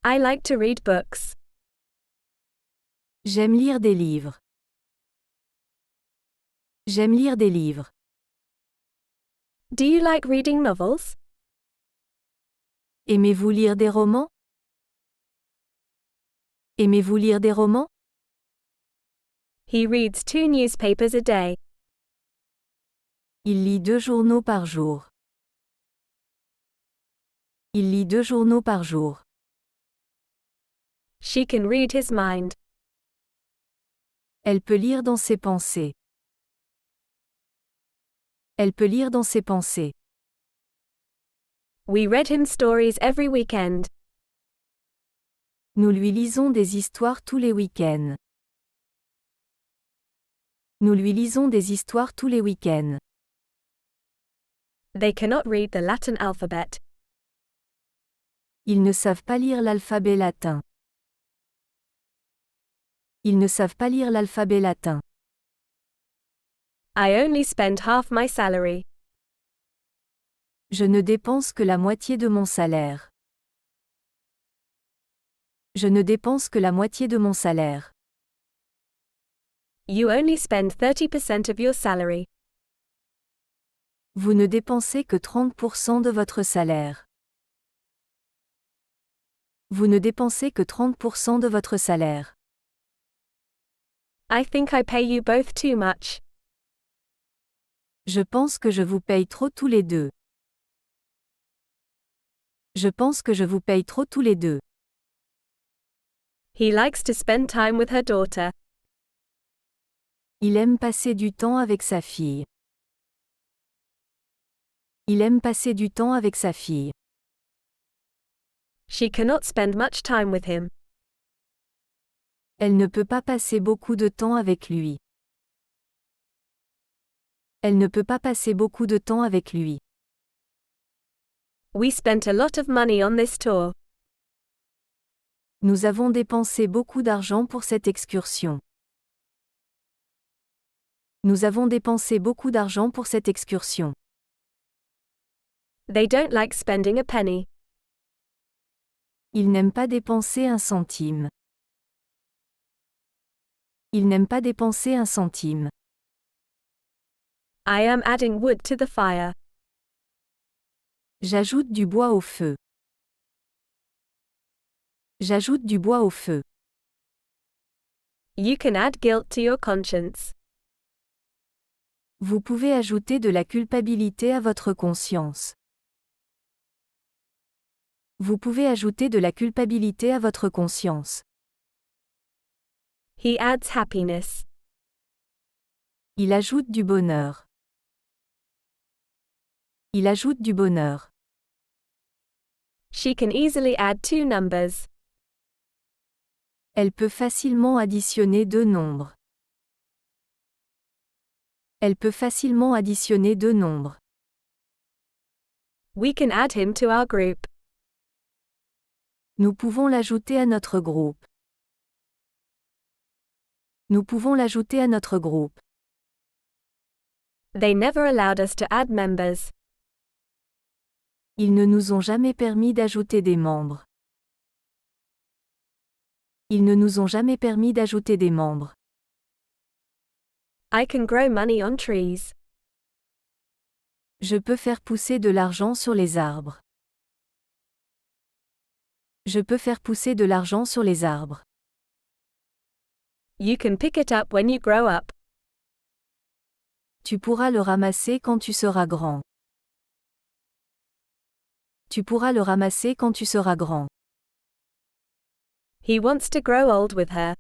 I like to read books. J'aime lire des livres. J'aime lire des livres. Do you like reading novels? Aimez-vous lire des romans? Aimez-vous lire des romans? He reads 2 newspapers a day. Il lit 2 journaux par jour. Il lit 2 journaux par jour. She can read his mind. Elle peut lire dans ses pensées. Elle peut lire dans ses pensées. We read him stories every weekend. Nous lui lisons des histoires tous les week-ends. Nous lui lisons des histoires tous les week-ends. They cannot read the Latin alphabet. Ils ne savent pas lire l'alphabet latin. Ils ne savent pas lire l'alphabet latin. I only spend half my salary. Je ne dépense que la moitié de mon salaire. Je ne dépense que la moitié de mon salaire. You only spend 30% of your salary. Vous ne dépensez que 30% de votre salaire. Vous ne dépensez que 30% de votre salaire. I think I pay you both too much. Je pense que je vous paye trop tous les deux. Je pense que je vous paye trop tous les deux. He likes to spend time with her daughter. Il aime passer du temps avec sa fille. Il aime passer du temps avec sa fille. She cannot spend much time with him. Elle ne peut pas passer beaucoup de temps avec lui. Elle ne peut pas passer beaucoup de temps avec lui. We spent a lot of money on this tour. Nous avons dépensé beaucoup d'argent pour cette excursion. Nous avons dépensé beaucoup d'argent pour cette excursion. They don't like spending a penny. Ils n'aiment pas dépenser un centime. Ils n'aiment pas dépenser un centime. I am adding wood to the fire. J'ajoute du bois au feu. J'ajoute du bois au feu. You can add guilt to your conscience. Vous pouvez ajouter de la culpabilité à votre conscience. Vous pouvez ajouter de la culpabilité à votre conscience. He adds happiness. Il ajoute du bonheur. Il ajoute du bonheur. She can easily add 2 numbers. Elle peut facilement additionner 2 nombres. Elle peut facilement additionner 2 nombres. We can add him to our group. Nous pouvons l'ajouter à notre groupe. Nous pouvons l'ajouter à notre groupe. They never allowed us to add members. Ils ne nous ont jamais permis d'ajouter des membres. Ils ne nous ont jamais permis d'ajouter des membres. I can grow money on trees. Je peux faire pousser de l'argent sur les arbres. Je peux faire pousser de l'argent sur les arbres. You can pick it up when you grow up. Tu pourras le ramasser quand tu seras grand. Tu pourras le ramasser quand tu seras grand. He wants to grow old with her.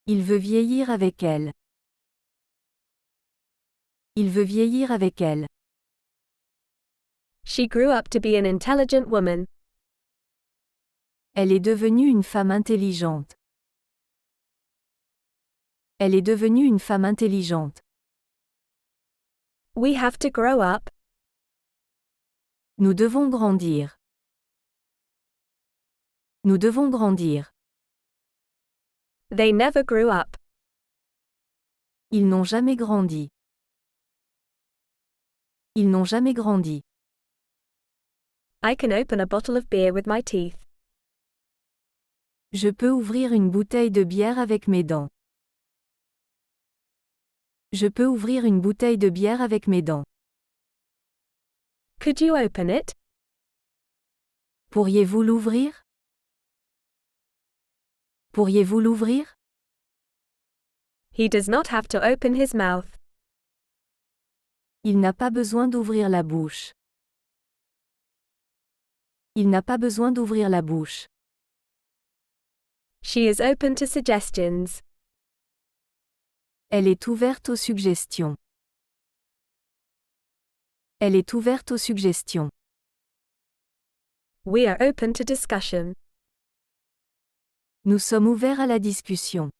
Il veut vieillir avec elle. Il veut vieillir avec elle. She grew up to be an intelligent woman. Elle est devenue une femme intelligente. Elle est devenue une femme intelligente. We have to grow up. Nous devons grandir. Nous devons grandir. They never grew up. Ils n'ont jamais grandi. Ils n'ont jamais grandi. I can open a bottle of beer with my teeth. Je peux ouvrir une bouteille de bière avec mes dents. Je peux ouvrir une bouteille de bière avec mes dents. Could you open it? Pourriez-vous l'ouvrir? Pourriez-vous l'ouvrir? He does not have to open his mouth. Il n'a pas besoin d'ouvrir la bouche. Il n'a pas besoin d'ouvrir la bouche. She is open to suggestions. Elle est ouverte aux suggestions. Elle est ouverte aux suggestions. We are open to discussion. Nous sommes ouverts à la discussion.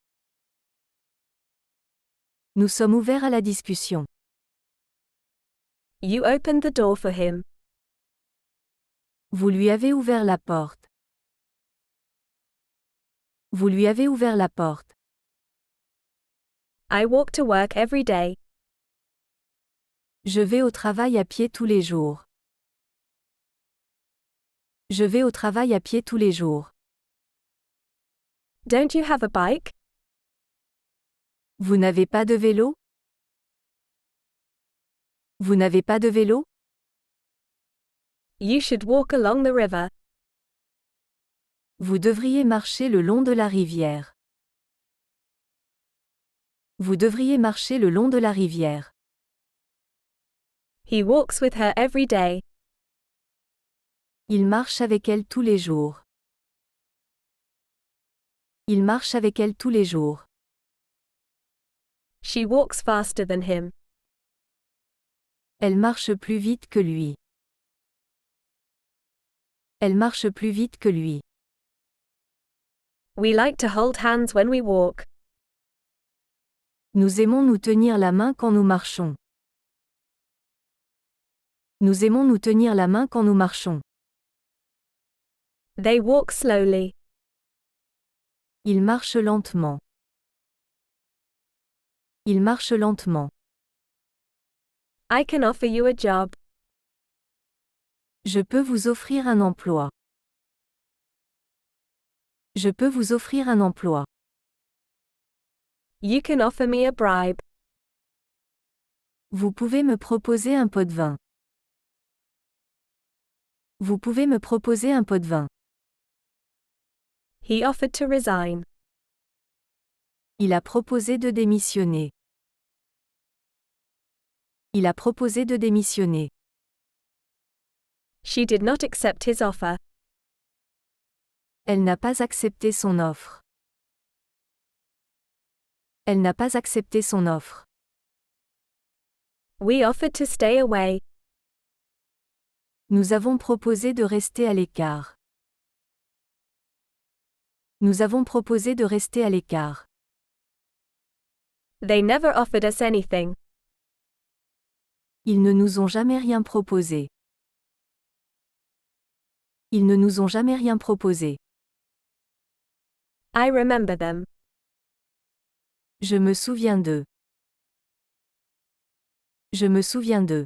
Nous sommes ouverts à la discussion. You opened the door for him. Vous lui avez ouvert la porte. Vous lui avez ouvert la porte. I walk to work every day. Je vais au travail à pied tous les jours. Je vais au travail à pied tous les jours. Don't you have a bike? Vous n'avez pas de vélo? Vous n'avez pas de vélo? You should walk along the river. Vous devriez marcher le long de la rivière. Vous devriez marcher le long de la rivière. He walks with her every day. Il marche avec elle tous les jours. Il marche avec elle tous les jours. She walks faster than him. Elle marche plus vite que lui. Elle marche plus vite que lui. We like to hold hands when we walk. Nous aimons nous tenir la main quand nous marchons. Nous aimons nous tenir la main quand nous marchons. They walk slowly. Il marche lentement. Il marche lentement. I can offer you a job. Je peux vous offrir un emploi. Je peux vous offrir un emploi. You can offer me a bribe. Vous pouvez me proposer un pot de vin. Vous pouvez me proposer un pot de vin. He offered to resign. Il a proposé de démissionner. Il a proposé de démissionner. She did not accept his offer. Elle n'a pas accepté son offre. Elle n'a pas accepté son offre. We offered to stay away. Nous avons proposé de rester à l'écart. Nous avons proposé de rester à l'écart. They never offered us anything. Ils ne nous ont jamais rien proposé. Ils ne nous ont jamais rien proposé. I remember them. Je me souviens d'eux. Je me souviens d'eux.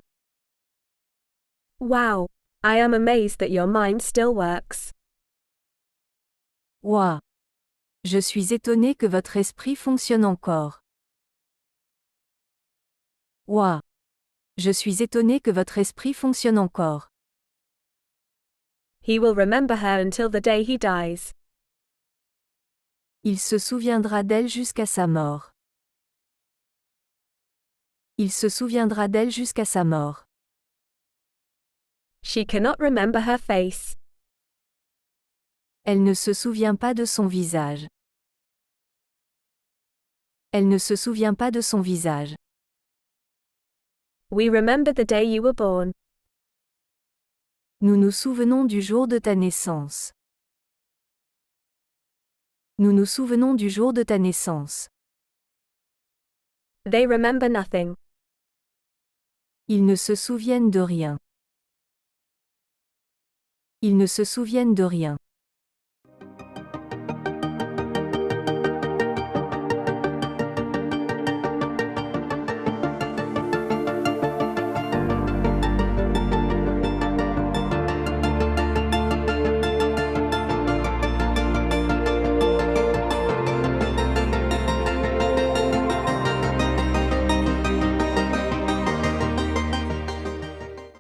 Wow. I am amazed that your mind still works. Ouah! Je suis étonné que votre esprit fonctionne encore. Ouah! Je suis étonné que votre esprit fonctionne encore. He will remember her until the day he dies. Il se souviendra d'elle jusqu'à sa mort. Il se souviendra d'elle jusqu'à sa mort. She cannot remember her face. Elle ne se souvient pas de son visage. Elle ne se souvient pas de son visage. We remember the day you were born. Nous nous souvenons du jour de ta naissance. Nous nous souvenons du jour de ta naissance. They remember nothing. Ils ne se souviennent de rien. Ils ne se souviennent de rien.